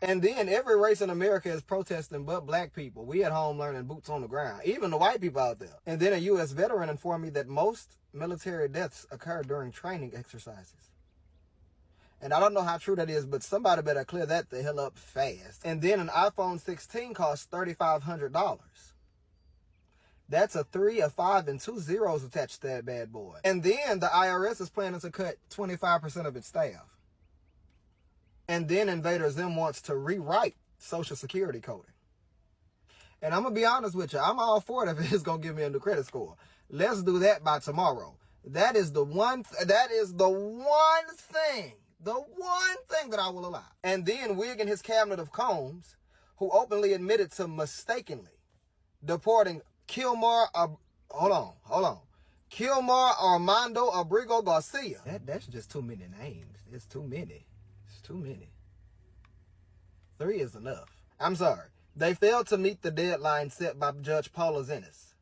And then every race in America is protesting but black people. We at home learning boots on the ground, even the white people out there. And then a U.S. veteran informed me that most military deaths occur during training exercises. And I don't know how true that is, but somebody better clear that the hell up fast. And then an iPhone 16 costs $3,500. That's a 3, a 5, and 2 zeros attached to that bad boy. And then the IRS is planning to cut 25% of its staff. And then Invader Zim wants to rewrite Social Security coding. And I'm going to be honest with you. I'm all for it if it's going to give me a new credit score. Let's do that by tomorrow. That is the one thing that I will allow. And then Wig and his cabinet of combs, who openly admitted to mistakenly deporting Kilmar Armando Abrigo Garcia. That's just too many names. It's too many. 3 is enough. I'm sorry. They failed to meet the deadline set by Judge Paula Zennis.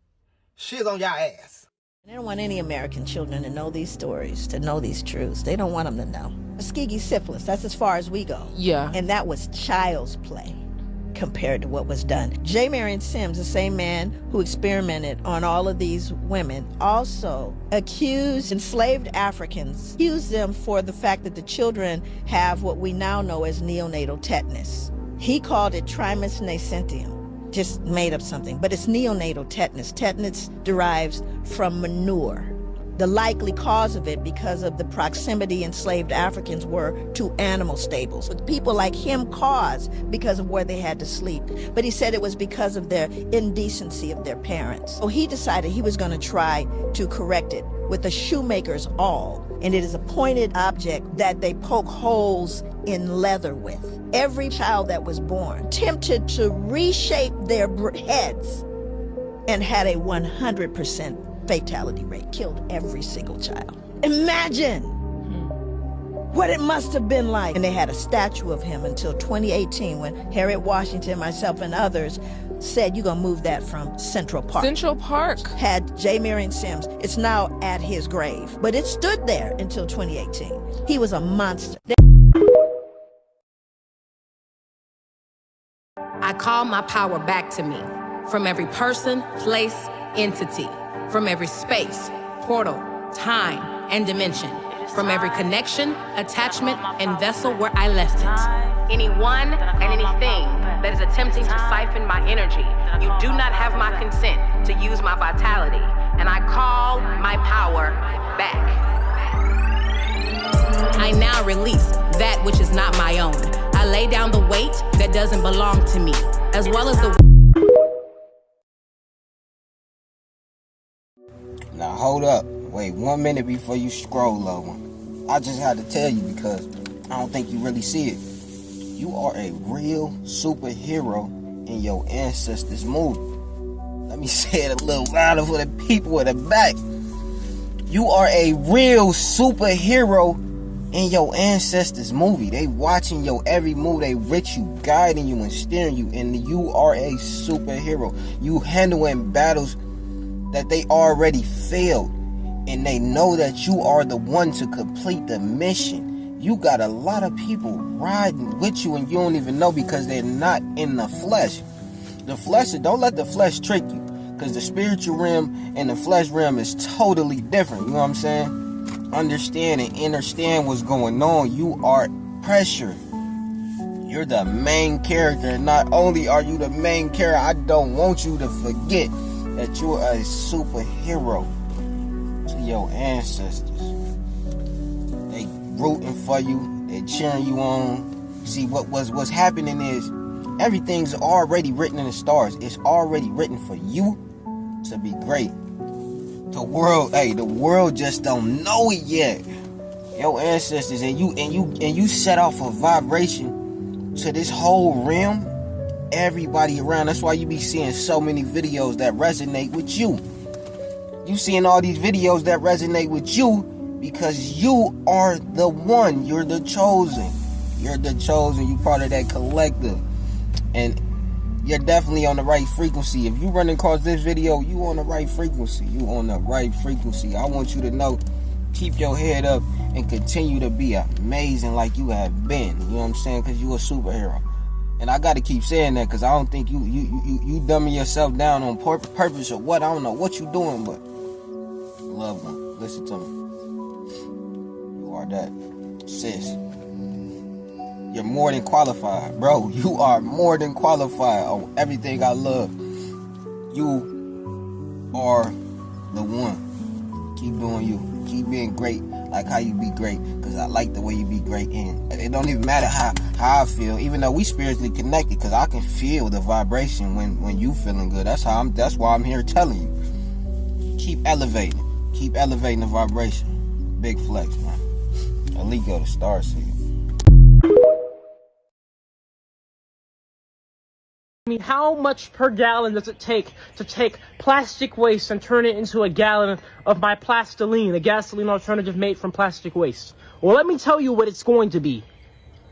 She's on your ass. They don't want any American children to know these stories, to know these truths. They don't want them to know. Tuskegee syphilis, that's as far as we go. Yeah. And that was child's play compared to what was done. J. Marion Sims, the same man who experimented on all of these women, also accused enslaved Africans, accused them for the fact that the children have what we now know as neonatal tetanus. He called it Trismus nascentium, just made up something, but it's neonatal tetanus. Tetanus derives from manure. The likely cause of it because of the proximity enslaved Africans were to animal stables. But people like him caused because of where they had to sleep. But he said it was because of their indecency of their parents. So he decided he was going to try to correct it with a shoemaker's awl. And it is a pointed object that they poke holes in leather with. Every child that was born attempted to reshape their heads and had a 100% fatality rate, killed every single child. Imagine what it must have been like. And they had a statue of him until 2018 when Harriet Washington, myself, and others said, you're gonna move that from Central Park. Central Park had J. Marion Sims. It's now at his grave, but it stood there until 2018. He was a monster. I call my power back to me from every person, place, entity, from every space, portal, time, and dimension, from every connection, attachment, and vessel where I left it. Anyone and anything that is attempting to siphon my energy, you do not have my consent to use my vitality, and I call my power back. I now release that which is not my own. I lay down the weight that doesn't belong to me, as well as the... Now hold up, wait 1 minute before you scroll over. I just had to tell you because I don't think you really see it. You are a real superhero in your ancestors' movie. Let me say it a little louder for the people in the back. You are a real superhero in your ancestors' movie. They watching your every move, they with you, guiding you and steering you, and you are a superhero. You handling battles that they already failed, and they know that you are the one to complete the mission. You got a lot of people riding with you and you don't even know because they're not in the flesh. The flesh, don't let the flesh trick you, because the spiritual realm and the flesh realm is totally different. You know what I'm saying? Understand and understand what's going on. You are pressure. You're the main character. And not only are you the main character, I don't want you to forget that you're a superhero to your ancestors. They rooting for you. They cheering you on. See, what's happening is everything's already written in the stars. It's already written for you to be great. The world just don't know it yet. Your ancestors and you set off a vibration to this whole realm. Everybody around. That's why you be seeing so many videos that resonate with you. You seeing all these videos that resonate with you because you are the one. You're the chosen. You're the chosen. You part of that collective. And you're definitely on the right frequency. If you run across this video, you on the right frequency. You on the right frequency. I want you to know, keep your head up and continue to be amazing like you have been. You know what I'm saying? Because you a superhero. And I gotta keep saying that because I don't think you dumbing yourself down on purpose or what. I don't know what you doing, but loved one, listen to me. You are that, sis. You're more than qualified, bro. You are more than qualified on everything I love. You are the one. Keep doing you. Keep being great like how you be great, because I like the way you be great. And it don't even matter how I feel, even though we spiritually connected, because I can feel the vibration when you feeling good. That's why I'm here telling you. Keep elevating the vibration. Big flex, man. Aligo, the star seed. I mean, how much per gallon does it take to take plastic waste and turn it into a gallon of my plastiline, a gasoline alternative made from plastic waste? Well, let me tell you what it's going to be.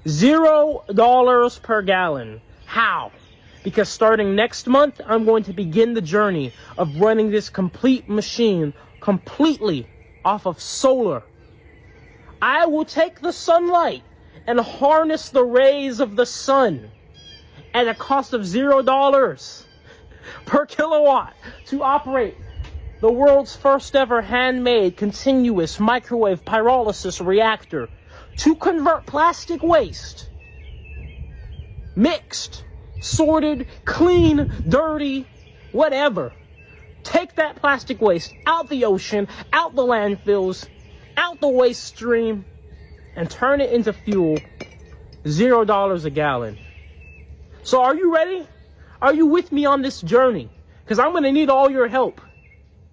$0 per gallon. How? Because starting next month, I'm going to begin the journey of running this complete machine completely off of solar. I will take the sunlight and harness the rays of the sun at a cost of $0 per kilowatt to operate the world's first ever handmade continuous microwave pyrolysis reactor to convert plastic waste, mixed, sorted, clean, dirty, whatever. Take that plastic waste out the ocean, out the landfills, out the waste stream, and turn it into fuel. $0 a gallon. So are you ready? Are you with me on this journey? Because I'm going to need all your help.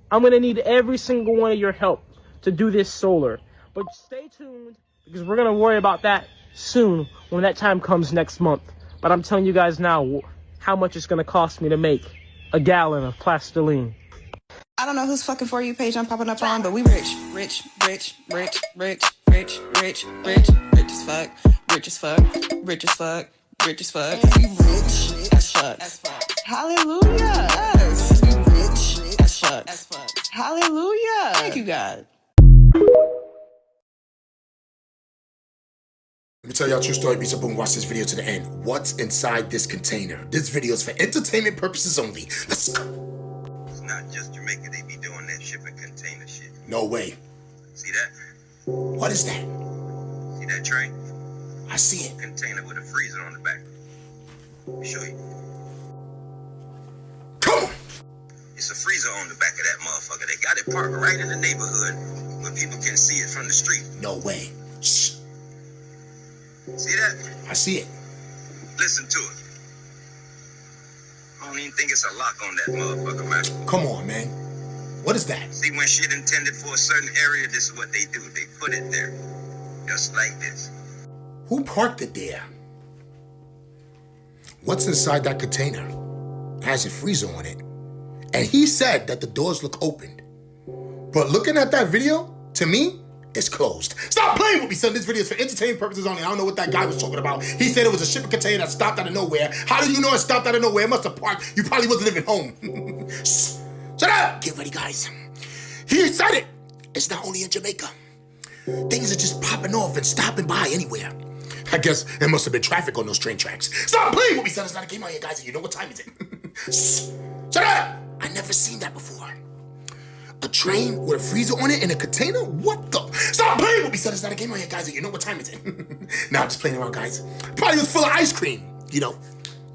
I'm going to need every single one of your help to do this solar. But stay tuned, because we're going to worry about that soon when that time comes next month. But I'm telling you guys now how much it's going to cost me to make a gallon of plastiline. I don't know whose fucking For You page I'm popping up on, but we rich. Rich, rich, rich, rich, rich, rich, rich, rich as fuck, rich as fuck, rich as fuck. Rich as fuck. We rich as fuck. Hallelujah. Yes. We rich as fuck. Hallelujah. Thank you, God. Let me tell y'all a true story. Be so boom, watch this video to the end. What's inside this container? This video is for entertainment purposes only. Let's go. It's not just Jamaica, they be doing that shipping container shit. No way. See that? What is that? See that train? I see it. Container with a freezer on the back. Let me show you. Come on. It's a freezer on the back of that motherfucker. They got it parked right in the neighborhood where people can see it from the street. No way. Shh. See that? I see it. Listen to it. I don't even think it's a lock on that motherfucker, man. Come on, man. What is that? See, when shit intended for a certain area, this is what they do. They put it there. Just like this. Who parked it there? What's inside that container? It has a freezer on it. And he said that the doors look opened. But looking at that video, to me, it's closed. Stop playing with me, son. This video is for entertainment purposes only. I don't know what that guy was talking about. He said it was a shipping container that stopped out of nowhere. How do you know it stopped out of nowhere? It must have parked. You probably wasn't even home. Shh. Shut up. Get ready, guys. He said it. It's not only in Jamaica. Things are just popping off and stopping by anywhere. I guess there must have been traffic on those train tracks. Stop playing with me, son. It's not a game on here, guys, and you know what time is it. Shut up! I never seen that before. A train with a freezer on it in a container? What the? Stop playing with me, son. It's not a game on here, guys, and you know what time is it. Nah, I'm just playing around, guys. Probably was full of ice cream. You know,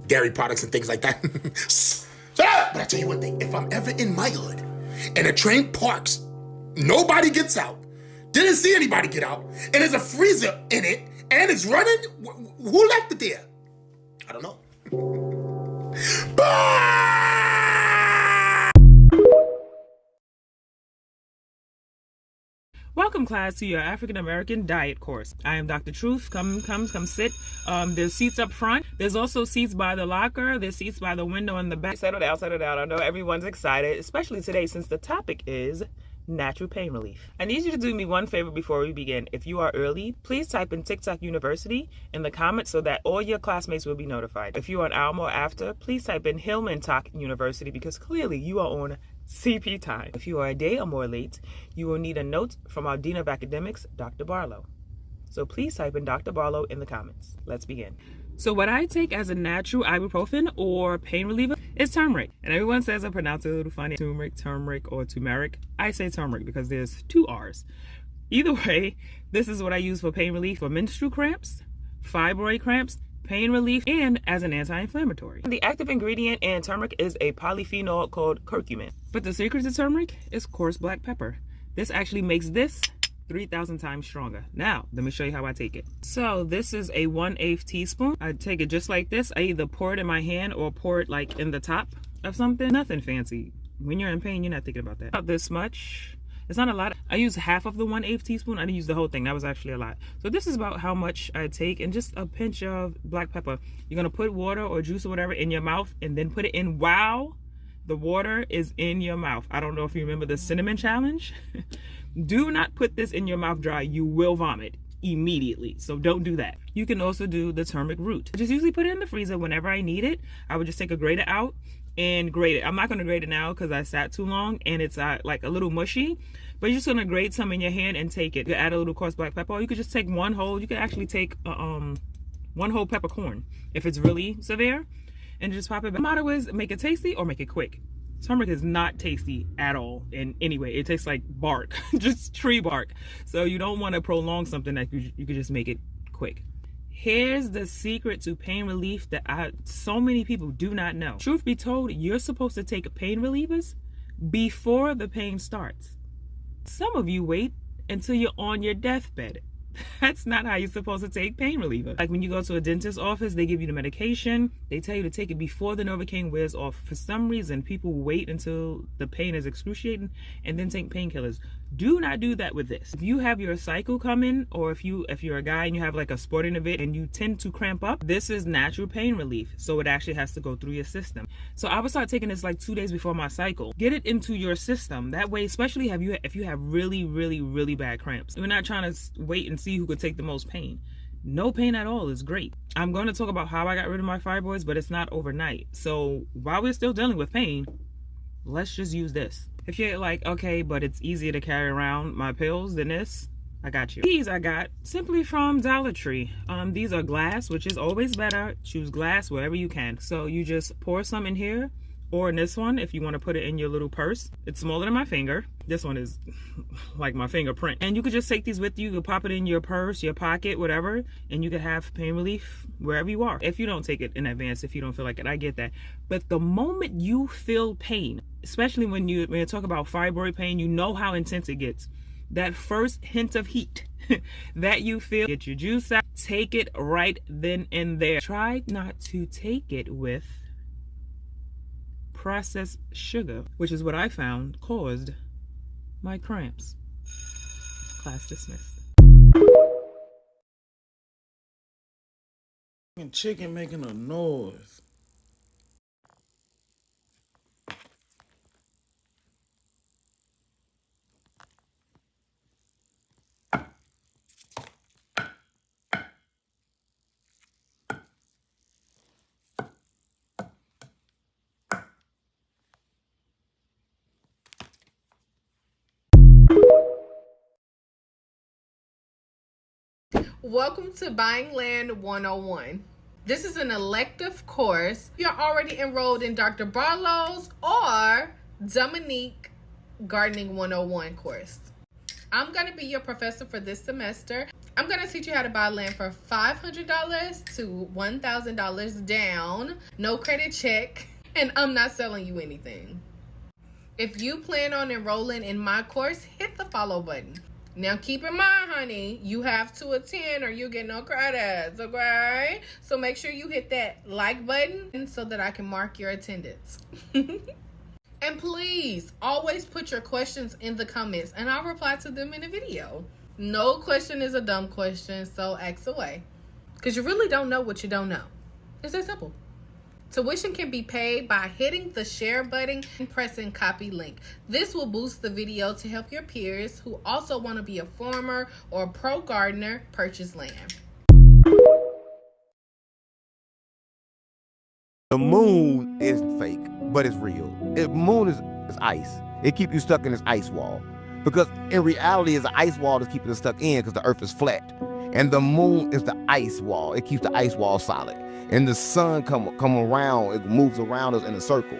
dairy products and things like that. Shut up! But I tell you one thing. If I'm ever in my hood and a train parks, nobody gets out, didn't see anybody get out, and there's a freezer in it, and it's running? Who left it there? I don't know. Welcome, class, to your African American diet course. I am Dr. Truth. Come sit. There's seats up front. There's also seats by the locker. There's seats by the window in the back. Settle down, settle down. I know everyone's excited, especially today since the topic is natural pain relief. I need you to do me one favor before we begin. If you are early, please type in TikTok University in the comments so that all your classmates will be notified. If you are an hour more after, please type in Hillman Talk University because clearly you are on CP time. If you are a day or more late, you will need a note from our Dean of Academics, Dr. Barlow. So please type in Dr. Barlow in the comments. Let's begin. So what I take as a natural ibuprofen or pain reliever is turmeric. And everyone says I pronounce it a little funny. Turmeric, or turmeric. I say turmeric because there's 2 R's. Either way, this is what I use for pain relief for menstrual cramps, fibroid cramps, pain relief, and as an anti-inflammatory. The active ingredient in turmeric is a polyphenol called curcumin. But the secret to turmeric is coarse black pepper. This actually makes this 3,000 times stronger. Now, let me show you how I take it. So this is a 1/8 teaspoon. I take it just like this. I either pour it in my hand or pour it like in the top of something. Nothing fancy. When you're in pain, you're not thinking about that. About this much. It's not a lot. I use half of the 1/8 teaspoon. I didn't use the whole thing. That was actually a lot. So this is about how much I take, and just a pinch of black pepper. You're gonna put water or juice or whatever in your mouth and then put it in while the water is in your mouth. I don't know if you remember the cinnamon challenge. Do not put this in your mouth dry. You will vomit immediately. So don't do that. You can also do the turmeric root. I just usually put it in the freezer whenever I need it. I would just take a grater out and grate it. I'm not going to grate it now because I sat too long and it's like a little mushy, but you're just going to grate some in your hand and take it. You add a little coarse black pepper, or you could just take one whole. You could actually take one whole peppercorn if it's really severe, and just pop it back. The motto is make it tasty or make it quick. Turmeric is not tasty at all in any way. It tastes like bark, just tree bark. So you don't want to prolong something that you could just make it quick. Here's the secret to pain relief that so many people do not know. Truth be told, you're supposed to take pain relievers before the pain starts. Some of you wait until you're on your deathbed. That's not how you're supposed to take pain reliever. Like when you go to a dentist's office, they give you the medication. They tell you to take it before the Novocaine wears off. For some reason, people wait until the pain is excruciating and then take painkillers. Do not do that with this. If you have your cycle coming, or if you're a guy and you have like a sporting event and you tend to cramp up, this is natural pain relief. So it actually has to go through your system. So I would start taking this like 2 days before my cycle. Get it into your system. That way, especially if you have really, really, really bad cramps. We're not trying to wait and see who could take the most pain. No pain at all is great. I'm going to talk about how I got rid of my fibroids, but it's not overnight. So while we're still dealing with pain, let's just use this. If you're like, okay, but it's easier to carry around my pills than this, I got you. These I got simply from Dollar Tree. These are glass, which is always better. Choose glass wherever you can. So you just pour some in here, or in this one, if you want to put it in your little purse. It's smaller than my finger. This one is like my fingerprint. And you could just take these with you. You could pop it in your purse, your pocket, whatever, and you could have pain relief wherever you are. If you don't take it in advance, if you don't feel like it, I get that. But the moment you feel pain, especially when you talk about fibroid pain, you know how intense it gets. That first hint of heat that you feel, get your juice out, take it right then and there. Try not to take it with processed sugar, which is what I found caused my cramps. Class dismissed. Chicken making a noise. Welcome to Buying Land 101. This is an elective course. You're already enrolled in Dr. Barlow's or Dominique Gardening 101 course. I'm going to be your professor for this semester. I'm going to teach you how to buy land for $500 to $1,000 down, no credit check, and I'm not selling you anything. If you plan on enrolling in my course, hit the follow button. Now, keep in mind, honey, you have to attend or you get no credits, okay? So make sure you hit that like button so that I can mark your attendance. And please, always put your questions in the comments and I'll reply to them in a video. No question is a dumb question, so ask away. Because you really don't know what you don't know. It's that simple. Tuition can be paid by hitting the share button and pressing copy link. This will boost the video to help your peers who also want to be a farmer or pro gardener purchase land. The moon isn't fake, but it's real. The moon is ice. It keeps you stuck in this ice wall. Because in reality, it's an ice wall that's keeping us stuck in because the earth is flat. And the moon is the ice wall. It keeps the ice wall solid. And the sun come around, it moves around us in a circle.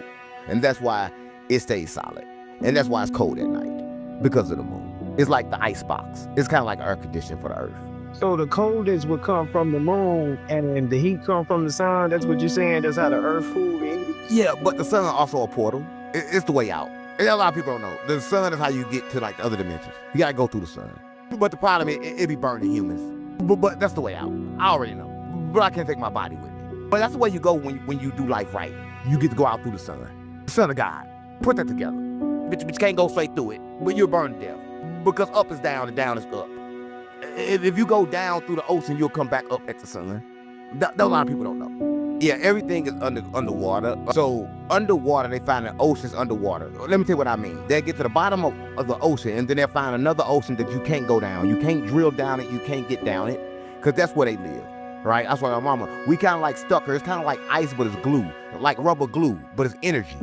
And that's why it stays solid. And that's why it's cold at night, because of the moon. It's like the ice box. It's kind of like air conditioning for the earth. So the coldest would come from the moon and the heat come from the sun. That's what you're saying. That's how the earth cool the heat. Yeah, but the sun is also a portal. It's the way out. And a lot of people don't know. The sun is how you get to like the other dimensions. You gotta go through the sun. But the problem is it be burning humans. But that's the way out. I already know. But I can't take my body with me. But that's the way you go when you do life right. You get to go out through the sun. The son of God. Put that together. But you can't go straight through it. But you're burned to death. Because up is down and down is up. If you go down through the ocean, you'll come back up at the sun. That a lot of people don't know. Yeah, everything is underwater. So underwater, they find the oceans underwater. Let me tell you what I mean. They'll get to the bottom of the ocean, and then they'll find another ocean that you can't go down. You can't drill down it. You can't get down it, because that's where they live, right? That's why my mama, we kind of like stuck her. It's kind of like ice, but it's glue. Like rubber glue, but it's energy.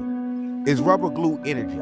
It's rubber glue energy.